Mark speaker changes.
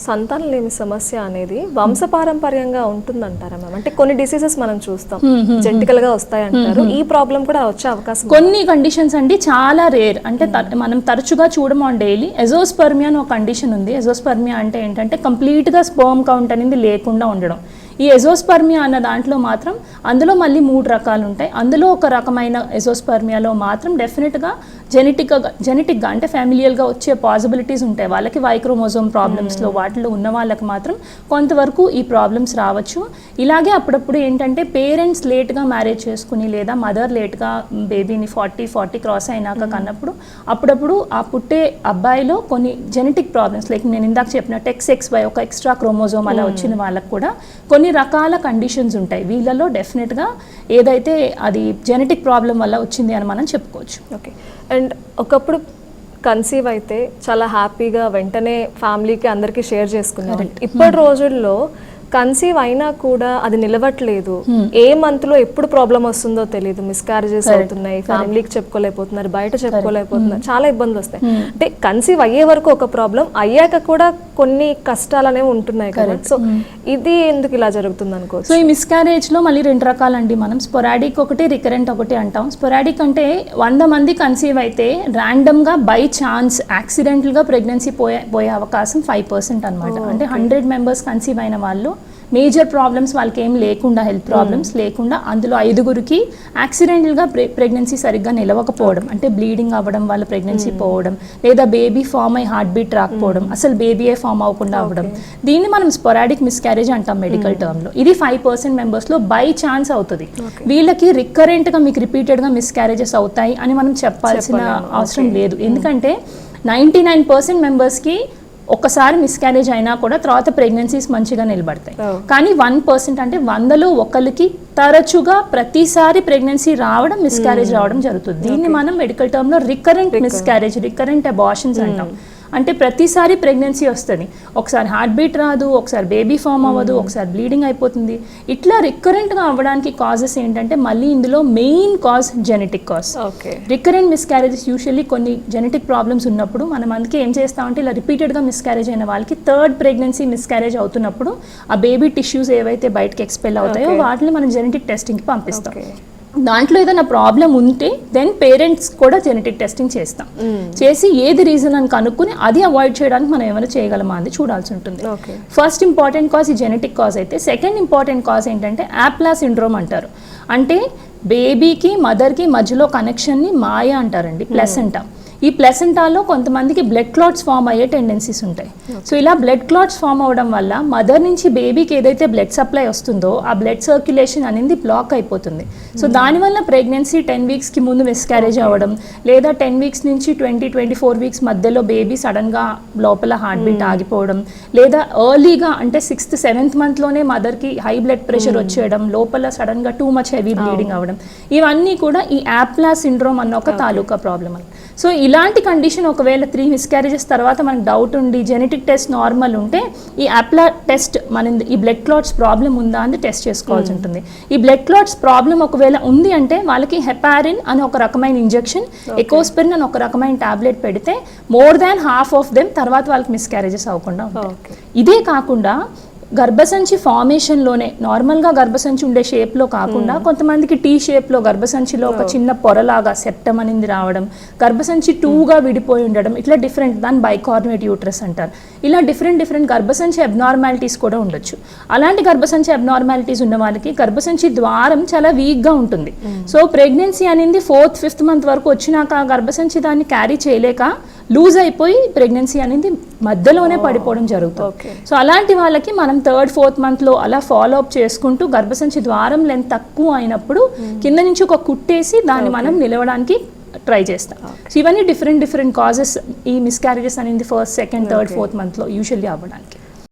Speaker 1: సంతానలేమి సమస్య అనేది వంశపారంపర్యంగా ఉంటుందంటారా మ్యామ్? అంటే కొన్ని డిసీజెస్ మనం చూస్తాం జెనెటికల్ గా వస్తాయంటారు, ఈ ప్రాబ్లం కూడా వచ్చే అవకాశం
Speaker 2: కొన్ని కండిషన్స్ అండి చాలా రేర్, అంటే మనం తరచుగా చూడము డైలీ. ఎజోస్పర్మియా అని ఒక కండిషన్ ఉంది. ఎజోస్పర్మియా అంటే ఏంటంటే కంప్లీట్ గా స్పర్మ్ కౌంట్ అనేది లేకుండా ఉండడం. ఈ ఎజోస్పర్మియా అన్న దాంట్లో మాత్రం అందులో మళ్ళీ 3 రకాలు ఉంటాయి. అందులో ఒక రకమైన ఎజోస్పర్మియాలో మాత్రం డెఫినెట్గా జెనెటిక్గా అంటే ఫ్యామిలియల్గా వచ్చే పాసిబిలిటీస్ ఉంటాయి. వాళ్ళకి వైక్రోమోజోమ్ ప్రాబ్లమ్స్లో వాటిలో ఉన్న వాళ్ళకి మాత్రం కొంతవరకు ఈ ప్రాబ్లమ్స్ రావచ్చు. ఇలాగే అప్పుడప్పుడు ఏంటంటే పేరెంట్స్ లేట్గా మ్యారేజ్ చేసుకుని లేదా మదర్ లేట్గా బేబీని 40 క్రాస్ అయినాక కన్నప్పుడు అప్పుడప్పుడు ఆ పుట్టే అబ్బాయిలో కొన్ని జెనెటిక్ ప్రాబ్లమ్స్ లైక్ నేను ఇందాక చెప్పినట్టు XXY ఒక ఎక్స్ట్రా క్రోమోజోమ్ అలా వచ్చిన వాళ్ళకు కూడా కొన్ని రకాల కండిషన్స్ ఉంటాయి. వీళ్ళలో డెఫినెట్గా ఏదైతే అది జెనెటిక్ ప్రాబ్లం వల్ల వచ్చింది అని మనం చెప్పుకోవచ్చు.
Speaker 1: ఓకే. అండ్ ఒకప్పుడు కన్సీవ్ అయితే చాలా హ్యాపీగా వెంటనే ఫ్యామిలీకి అందరికీ షేర్ చేసుకున్నారు. ఇప్పటి రోజుల్లో కన్సీవ్ అయినా కూడా అది నిలవట్లేదు. ఏ మంత్ లో ఎప్పుడు ప్రాబ్లం వస్తుందో తెలియదు, మిస్క్యారేజెస్ అవుతున్నాయి, ఫ్యామిలీకి చెప్పుకోలేకపోతున్నారు, బయట చెప్పుకోలేకపోతున్నారు, చాలా ఇబ్బందులు వస్తాయి. అంటే కన్సీవ్ అయ్యే వరకు ఒక ప్రాబ్లం, అయ్యాక కూడా కొన్ని కష్టాలు అనేవి ఉంటున్నాయి కదా. సో ఇది ఎందుకు ఇలా జరుగుతుంది అనుకోవచ్చు?
Speaker 2: సో ఈ మిస్క్యారేజ్ లో మళ్ళీ 2 రకాలండి. మనం స్పొరాడిక్ ఒకటి, రికరెంట్ ఒకటి అంటాం. స్పొరాడిక్ అంటే 100 మంది కన్సీవ్ అయితే ర్యాండమ్ గా బై ఛాన్స్ యాక్సిడెంటల్ గా ప్రెగ్నెన్సీ పోయే అవకాశం 5% అనమాట. అంటే 100 మెంబర్స్ కన్సీవ్ అయిన వాళ్ళు మేజర్ ప్రాబ్లమ్స్ వాళ్ళకి ఏం లేకుండా, హెల్త్ ప్రాబ్లమ్స్ లేకుండా, అందులో 5గురికి యాక్సిడెంటల్గా ప్రెగ్నెన్సీ సరిగ్గా నిలవకపోవడం, అంటే బ్లీడింగ్ అవ్వడం వల్ల ప్రెగ్నెన్సీ పోవడం, లేదా బేబీ ఫామ్ అయ్యి హార్ట్ బీట్ రాకపోవడం, అసలు బేబీయే ఫామ్ అవ్వకుండా అవ్వడం, దీన్ని మనం స్పొరాడిక్ మిస్క్యారేజ్ అంటాం మెడికల్ టర్మ్లో. ఇది 5% మెంబర్స్లో బై ఛాన్స్ అవుతుంది. వీళ్ళకి రికరెంట్గా మీకు రిపీటెడ్గా మిస్క్యారేజెస్ అవుతాయి అని మనం చెప్పాల్సిన అవసరం లేదు. ఎందుకంటే 99% మెంబర్స్కి ఒక్కసారి మిస్క్యారేజ్ అయినా కూడా తర్వాత ప్రెగ్నెన్సీస్ మంచిగా నిలబడతాయి. కానీ 1% అంటే 100లో ఒకరికి తరచుగా ప్రతిసారి ప్రెగ్నెన్సీ రావడం, మిస్క్యారేజ్ రావడం జరుగుతుంది. దీన్ని మనం మెడికల్ టర్మ్లో రికరెంట్ మిస్క్యారేజ్, రికరెంట్ అబార్షన్స్ అంటాం. అంటే ప్రతిసారి ప్రెగ్నెన్సీ వస్తుంది, ఒకసారి హార్ట్ బీట్ రాదు, ఒకసారి బేబీ ఫామ్ అవ్వదు, ఒకసారి బ్లీడింగ్ అయిపోతుంది. ఇట్లా రికరెంట్గా అవ్వడానికి కాజెస్ ఏంటంటే మళ్ళీ ఇందులో main cause genetic cause. Recurrent miscarriages usually కొన్ని జెనెటిక్ ప్రాబ్లమ్స్ ఉన్నప్పుడు మనం అందుకే ఏం చేస్తామంటే ఇలా రిపీటెడ్గా మిస్క్యారేజ్ అయిన వాళ్ళకి 3rd ప్రెగ్నెన్సీ మిస్క్యారేజ్ అవుతున్నప్పుడు ఆ బేబీ టిష్యూస్ ఏవైతే బయటకి ఎక్స్పెల్ అవుతాయో వాటిని మనం జెనెటిక్ టెస్టింగ్కి పంపిస్తాం. దాంట్లో ఏదైనా ప్రాబ్లం ఉంటే దెన్ పేరెంట్స్ కూడా జెనెటిక్ టెస్టింగ్ చేస్తాం. చేసి ఏది రీజన్ అని కనుక్కుని అది అవాయిడ్ చేయడానికి మనం ఏమైనా చేయగలమా అని చూడాల్సి ఉంటుంది. ఫస్ట్ ఇంపార్టెంట్ కాజ్ ఈ జెనెటిక్ కాజ్ అయితే, సెకండ్ ఇంపార్టెంట్ కాజ్ ఏంటంటే యాప్లా సిండ్రోమ్ అంటారు. అంటే బేబీకి మదర్కి మధ్యలో కనెక్షన్ని మాయా అంటారండి, ప్లెసెంటా. ఈ ప్లెసెంటాలో కొంతమందికి బ్లడ్ క్లాట్స్ ఫామ్ అయ్యే టెండెన్సీస్ ఉంటాయి. సో ఇలా బ్లడ్ క్లాట్స్ ఫామ్ అవ్వడం వల్ల మదర్ నుంచి బేబీకి ఏదైతే బ్లడ్ సప్లై వస్తుందో ఆ బ్లడ్ సర్క్యులేషన్ అనేది బ్లాక్ అయిపోతుంది. సో దానివల్ల ప్రెగ్నెన్సీ 10 వీక్స్కి ముందు మిస్క్యారేజ్ అవ్వడం, లేదా 10 వీక్స్ నుంచి 20-24 వీక్స్ మధ్యలో బేబీ సడన్గా లోపల హార్ట్ బీట్ ఆగిపోవడం, లేదా ఎర్లీగా అంటే 6th 7th మంత్లోనే మదర్కి హై బ్లడ్ ప్రెషర్ వచ్చేయడం, లోపల సడన్గా టూ మచ్ హెవీ బ్లీడింగ్ అవ్వడం, ఇవన్నీ కూడా ఈ యాప్లా సిండ్రోమ్ అన్న ఒక తాలూకా ప్రాబ్లం. సో ఇలాంటి కండిషన్ ఒకవేళ 3 మిస్క్యారేజెస్ తర్వాత మనకు డౌట్ ఉండి జెనెటిక్ టెస్ట్ నార్మల్ ఉంటే ఈ యాప్లా టెస్ట్ మన ఈ బ్లడ్ క్లాట్స్ ప్రాబ్లం ఉందా అని టెస్ట్ చేసుకోవాల్సి ఉంటుంది. ఈ బ్లడ్ క్లాట్స్ ప్రాబ్లం ఒకవేళ ఉంది అంటే వాళ్ళకి హెపారిన్ అని ఒక రకమైన ఇంజెక్షన్, ఎకోస్పిరిన్ అని ఒక రకమైన టాబ్లెట్ పెడితే more than half of them తర్వాత వాళ్ళకి మిస్క్యారేజెస్ అవ్వకుండా ఉంటాయి. ఇదే కాకుండా గర్భసంచి ఫార్మేషన్లోనే నార్మల్గా గర్భసంచి ఉండే షేప్లో కాకుండా కొంతమందికి టీ షేప్లో గర్భసంచిలో ఒక చిన్న పొరలాగా సెప్టమ్ అనేది రావడం, గర్భసంచి 2గా విడిపోయి ఉండడం, ఇట్లా డిఫరెంట్, దాన్ని బైకార్నేట్ యూట్రస్ అంటారు. ఇలా డిఫరెంట్ గర్భసంచి అబ్నార్మాలిటీస్ కూడా ఉండొచ్చు. అలాంటి గర్భసంచి అబ్నార్మాలిటీస్ ఉన్న వాళ్ళకి గర్భసంచి ద్వారం చాలా వీక్గా ఉంటుంది. సో ప్రెగ్నెన్సీ అనేది 4th 5th మంత్ వరకు వచ్చినాక గర్భసంచి దాన్ని క్యారీ చేయలేక లూజ్ అయిపోయి ప్రెగ్నెన్సీ అనేది మధ్యలోనే పడిపోవడం జరుగుతుంది. సో అలాంటి వాళ్ళకి మనం 3rd 4th మంత్లో అలా ఫాలో అప్ చేసుకుంటూ గర్భసంచి ద్వారం లెంత్ తక్కువ అయినప్పుడు కింద నుంచి ఒక కుట్టేసి దాన్ని మనం నిలవడానికి ట్రై చేస్తాం. సో ఇవన్నీ డిఫరెంట్ కాజెస్ ఈ మిస్క్యారేజెస్ అనేది 1st 2nd 3rd 4th మంత్లో యూజువల్లీ అవ్వడానికి.